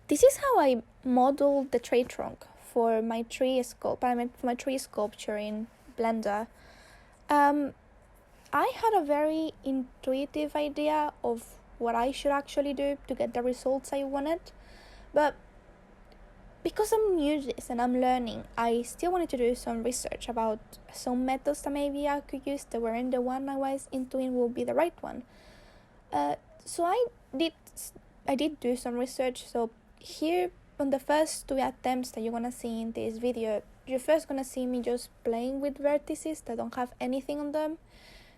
this is how I modeled the tree trunk for my tree sculpture in Blender. I had a very intuitive idea of what I should actually do to get the results I wanted, but because I'm new to this and I'm learning, I still wanted to do some research about some methods that maybe I could use that weren't the one I was intuiting will be the right one. So I did do some research. So here on the first 2 attempts that you're gonna see in this video, you're first gonna see me just playing with vertices that don't have anything on them.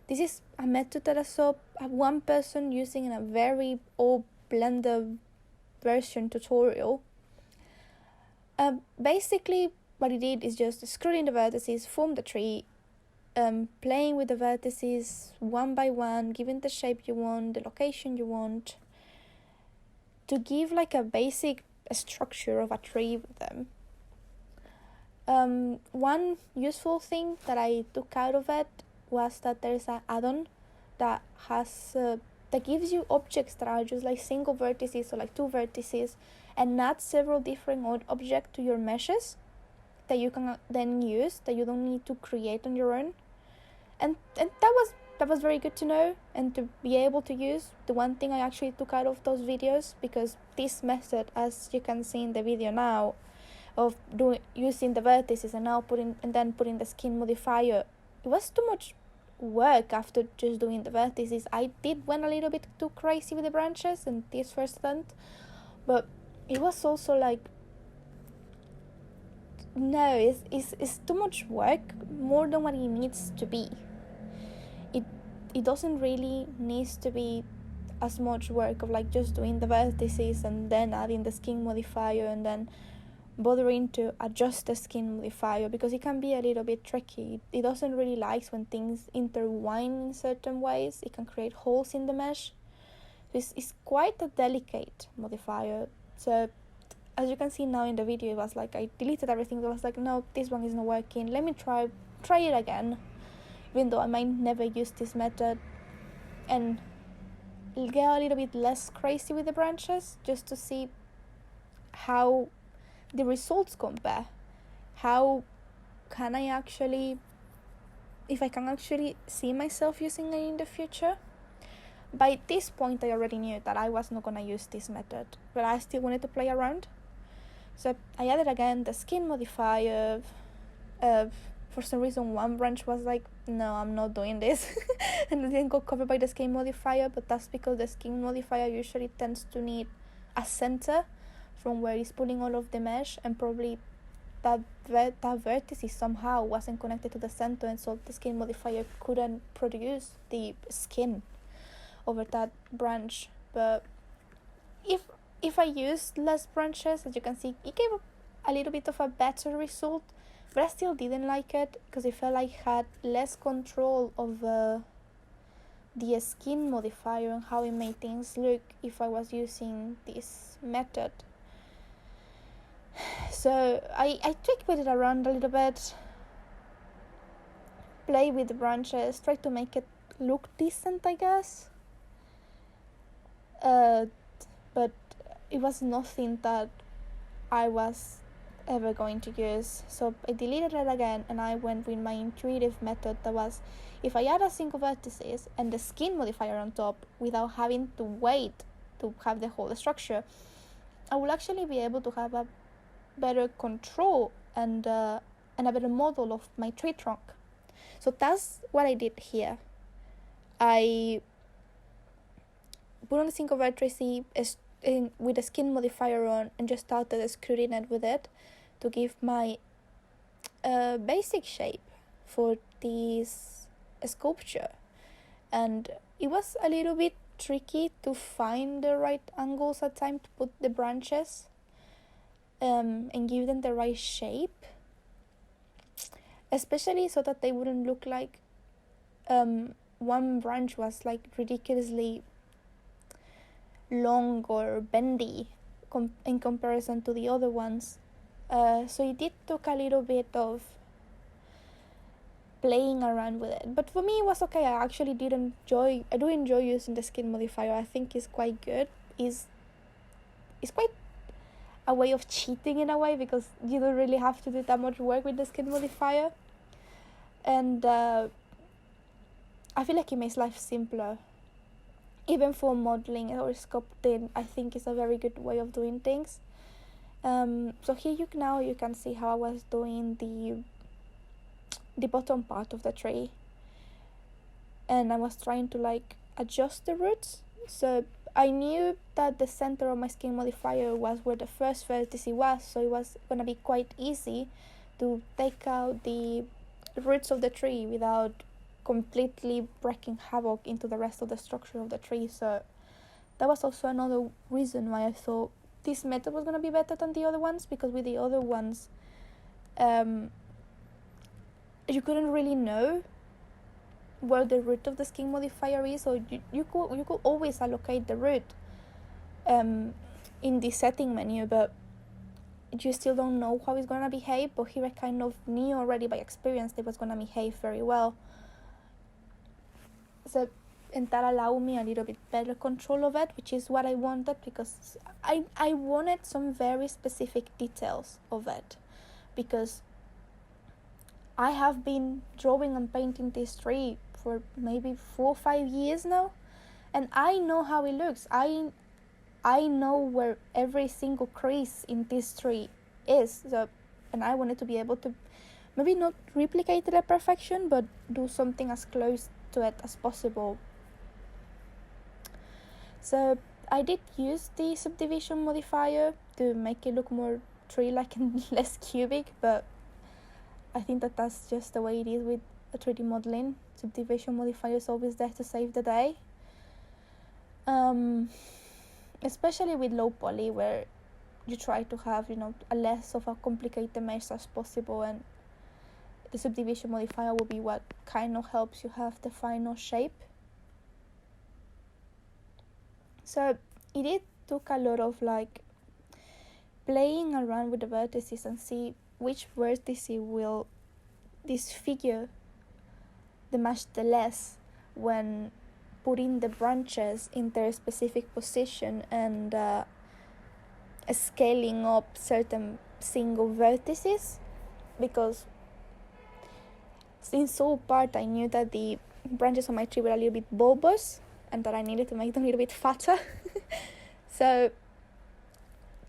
This is a method that I saw one person using in a very old Blender version tutorial. Basically, what he did is just screw in the vertices, form the tree, playing with the vertices one by one, giving the shape you want, the location you want, to give like a basic structure of a tree with them. One useful thing that I took out of it was that there's an add-on that has that gives you objects that are just like single vertices or like 2 vertices, and add several different objects to your meshes that you can then use, that you don't need to create on your own. And that was very good to know and to be able to use. The one thing I actually took out of those videos, because this method, as you can see in the video now, of using the vertices and now putting the skin modifier, it was too much work after just doing the vertices. I did went a little bit too crazy with the branches in this first attempt, but it was also like, no, it's too much work, more than what it needs to be. It doesn't really need to be as much work of like just doing the vertices and then adding the skin modifier and then bothering to adjust the skin modifier, because it can be a little bit tricky. It doesn't really like when things intertwine in certain ways. It can create holes in the mesh. It's quite a delicate modifier. So as you can see now in the video, it was like I deleted everything. I was like, no, this one is not working. Let me try it again, even though I might never use this method, and get a little bit less crazy with the branches, just to see how the results compare. How can I actually, if I can actually see myself using it in the future. By this point, I already knew that I was not going to use this method, but I still wanted to play around. So I added again the skin modifier. For some reason, one branch was like, no, I'm not doing this. And it didn't go covered by the skin modifier, but that's because the skin modifier usually tends to need a center from where it's pulling all of the mesh, and probably that vertice somehow wasn't connected to the center, and so the skin modifier couldn't produce the skin over that branch. But if I used less branches, as you can see, it gave a little bit of a better result, but I still didn't like it because I felt like I had less control of the skin modifier and how it made things look if I was using this method. So I tweaked with it around a little bit, play with the branches, try to make it look decent, I guess. But it was nothing that I was ever going to use. So I deleted it again, and I went with my intuitive method that was, if I add a single vertices and the skin modifier on top without having to wait to have the whole structure, I will actually be able to have a better control and a better model of my tree trunk. So that's what I did here. I put on a single vertex with the skin modifier on and just started screwing it with it to give my basic shape for this sculpture. And it was a little bit tricky to find the right angles at times to put the branches and give them the right shape, especially so that they wouldn't look like one branch was like ridiculously long or bendy in comparison to the other ones. So it did took a little bit of playing around with it, but for me it was okay. I actually do enjoy using the skin modifier. I think it's quite good. It's quite a way of cheating in a way, because you don't really have to do that much work with the skin modifier. And I feel like it makes life simpler. Even for modeling or sculpting, I think it's a very good way of doing things. So here you can see how I was doing the bottom part of the tree, and I was trying to like adjust the roots. So I knew that the center of my skin modifier was where the first vertex was, so it was gonna be quite easy to take out the roots of the tree without completely breaking havoc into the rest of the structure of the tree. So that was also another reason why I thought this method was gonna be better than the other ones, because with the other ones you couldn't really know where the root of the skin modifier is, or you could always allocate the root in the setting menu, but you still don't know how it's gonna behave. But here I kind of knew already by experience that it was gonna behave very well. So, and that allowed me a little bit better control of it, which is what I wanted, because I wanted some very specific details of it, because I have been drawing and painting this tree for maybe 4 or 5 years now, and I know how it looks. I know where every single crease in this tree is, so, and I wanted to be able to maybe not replicate it at perfection, but do something as close to it as possible. So I did use the subdivision modifier to make it look more tree-like and less cubic, but I think that that's just the way it is with a 3D modeling. Subdivision modifier is always there to save the day. Especially with low poly, where you try to have, a less of a complicated mesh as possible, and the subdivision modifier will be what kind of helps you have the final shape. So it took a lot of like playing around with the vertices and see which vertex will disfigure the mesh the less when putting the branches in their specific position, and scaling up certain single vertices, because in some part I knew that the branches on my tree were a little bit bulbous and that I needed to make them a little bit fatter. So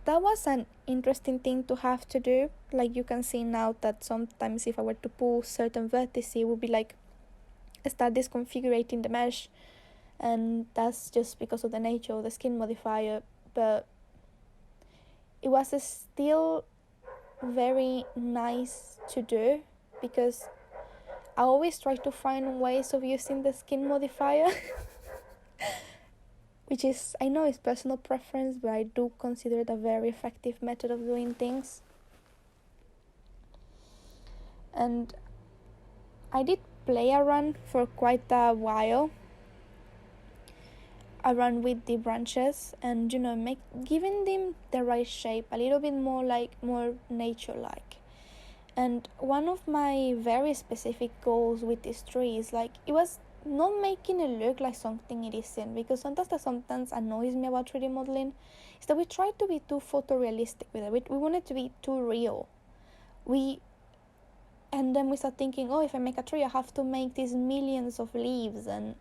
that was an interesting thing to have to do. Like you can see now that sometimes if I were to pull certain vertices, it would be like start disconfiguring the mesh, and that's just because of the nature of the skin modifier. But it was still very nice to do, because I always try to find ways of using the skin modifier which is, I know it's personal preference, but I do consider it a very effective method of doing things. And I did play around for quite a while, around with the branches, and giving them the right shape, a little bit more nature-like. And one of my very specific goals with this tree is it was not making it look like something it isn't, because sometimes annoys me about 3D modeling is that we try to be too photorealistic with it. We want it to be too real. And then we start thinking, if I make a tree, I have to make these millions of leaves and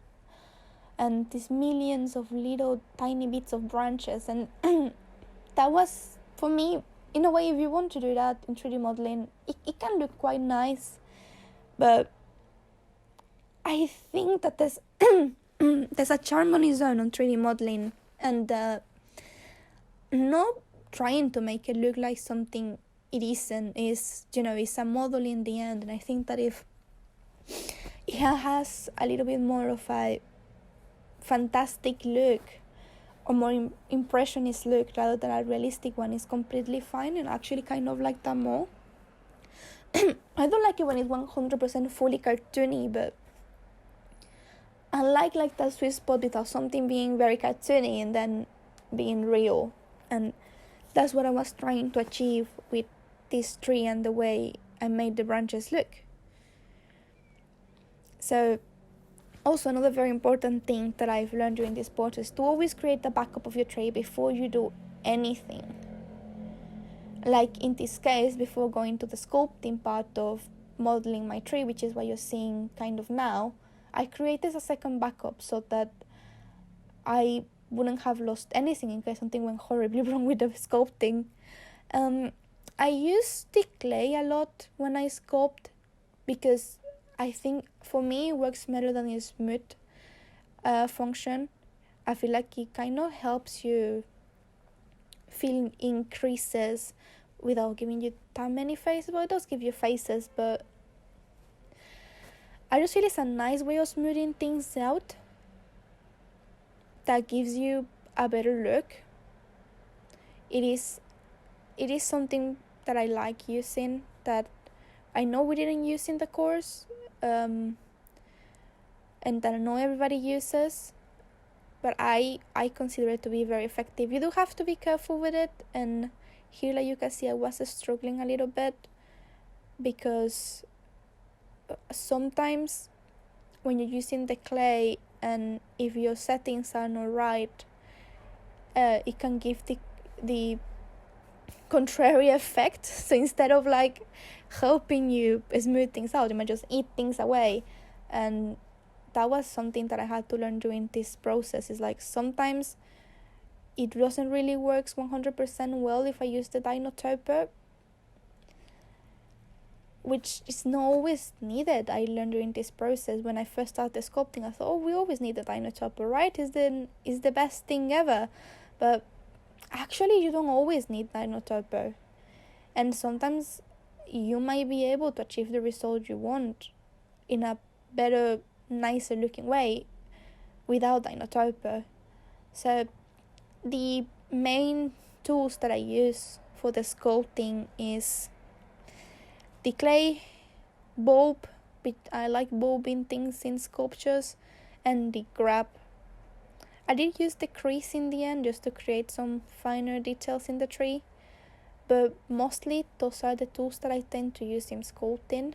these millions of little tiny bits of branches. And that was, for me, in a way, if you want to do that in 3D modeling, it can look quite nice. But I think that there's a charm on its own on 3D modeling, and not trying to make it look like something it isn't is, it's a model in the end. And I think that if it has a little bit more of a fantastic look or more impressionist look rather than a realistic one, is completely fine, and actually kind of like that more. I don't like it when it's 100% fully cartoony, but I like that sweet spot without something being very cartoony and then being real. And that's what I was trying to achieve with this tree and the way I made the branches look. So also another very important thing that I've learned during this process is to always create a backup of your tree before you do anything. like in this case, before going to the sculpting part of modeling my tree, which is what you're seeing kind of now, I created a second backup so that I wouldn't have lost anything in case something went horribly wrong with the sculpting. I use the clay a lot when I sculpt because I think for me it works better than the smooth function. I feel like it kind of helps you fill in creases without giving you that many faces. Well, it does give you faces, but I just feel it's a nice way of smoothing things out that gives you a better look. It is something that I like using, that I know we didn't use in the course, and that I know everybody uses, but I consider it to be very effective. You do have to be careful with it, and here, like you can see, I was struggling a little bit because sometimes when you're using the clay and if your settings are not right, it can give the contrary effect. So instead of like helping you smooth things out, you might just eat things away. And that was something that I had to learn during this process. Is like sometimes it doesn't really works 100% well if I use the Dinotoper, which is not always needed. I learned during this process. When I first started sculpting, I thought, we always need the Dinotoper, right? Is the best thing ever. But actually, you don't always need Dinotoper. And sometimes you might be able to achieve the result you want in a better, nicer looking way without Dinotoper. So the main tools that I use for the sculpting is the clay, bulb, I like bulbing things in sculptures, and the grab. I did use the crease in the end just to create some finer details in the tree, but mostly those are the tools that I tend to use in sculpting.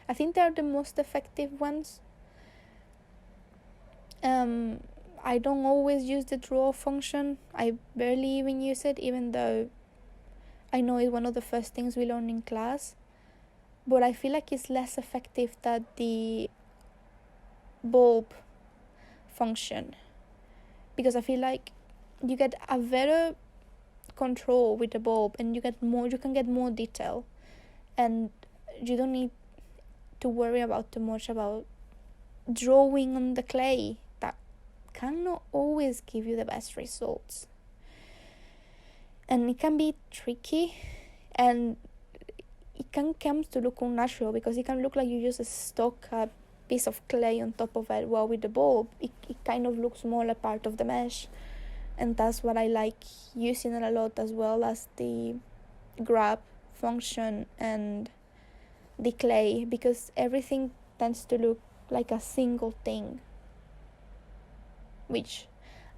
I think they are the most effective ones. I don't always use the draw function. I barely even use it, even though I know it's one of the first things we learn in class. But I feel like it's less effective than the bulb function, because I feel like you get a better control with the bulb, and you can get more detail, and you don't need to worry about too much about drawing on the clay. That cannot always give you the best results, and it can be tricky, and it can come to look unnatural because it can look like you use a stock piece of clay on top of it, while with the bulb it kind of looks more like part of the mesh. And that's what I like using it a lot, as well as the grab function and the clay, because everything tends to look like a single thing, which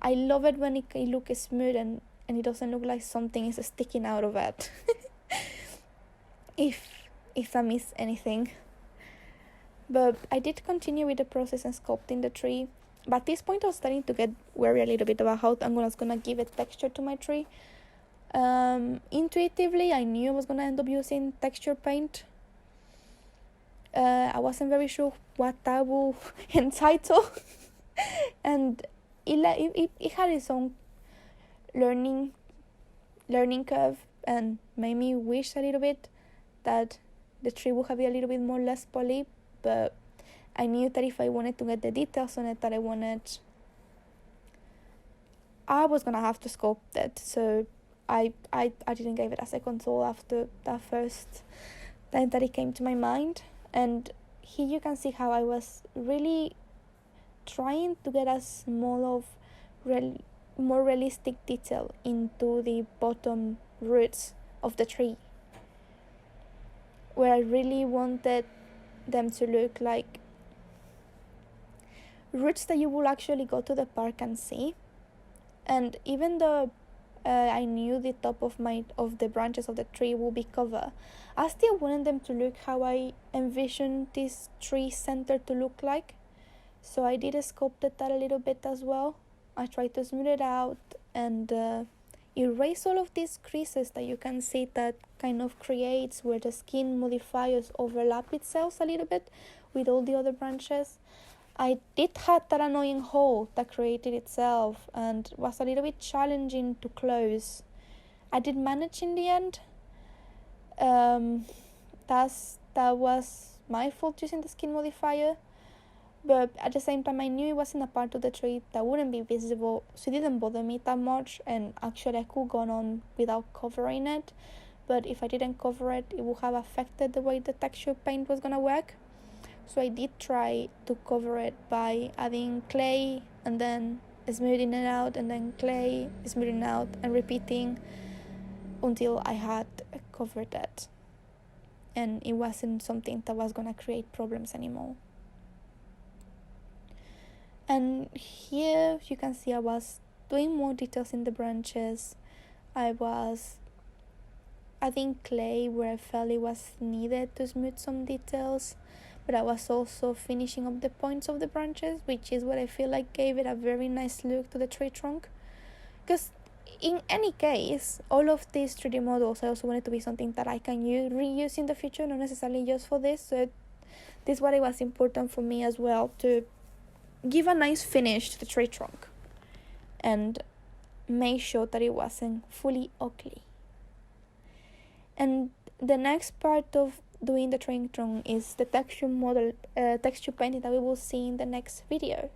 I love it when it looks smooth and it doesn't look like something is sticking out of it. if I miss anything. But I did continue with the process and sculpting the tree. But at this point I was starting to get worried a little bit about how I was gonna give a texture to my tree. Intuitively I knew I was gonna end up using texture paint. I wasn't very sure what that will entitle. And it had its own learning curve, and made me wish a little bit that the tree would have been a little bit more less poly. But I knew that if I wanted to get the details on it that I wanted, I was gonna have to sculpt it. So I didn't give it a second thought after that first time that it came to my mind. And here you can see how I was really trying to get a more realistic detail into the bottom roots of the tree, where I really wanted them to look like roots that you will actually go to the park and see. And even though I knew the top of the branches of the tree will be covered, I still wanted them to look how I envisioned this tree center to look like. So I did sculpt that a little bit as well. I tried to smooth it out, and it erase all of these creases that you can see that kind of creates where the skin modifiers overlap itself a little bit with all the other branches. I did have that annoying hole that created itself and was a little bit challenging to close. I did manage in the end. That was my fault using the skin modifier, but at the same time I knew it wasn't a part of the tree that wouldn't be visible, so it didn't bother me that much, and actually I could go on without covering it. But if I didn't cover it, it would have affected the way the texture paint was gonna work. So I did try to cover it by adding clay and then smoothing it out, and then clay, smoothing out, and repeating until I had covered it, and it wasn't something that was gonna create problems anymore. And here you can see I was doing more details in the branches. I was adding clay where I felt it was needed to smooth some details, but I was also finishing up the points of the branches, which is what I feel like gave it a very nice look to the tree trunk. Because in any case, all of these 3D models I also wanted to be something that I can reuse in the future, not necessarily just for this. So this is what it was important for me as well, to give a nice finish to the tree trunk and make sure that it wasn't fully ugly. And the next part of doing the tree trunk is the texture painting that we will see in the next video.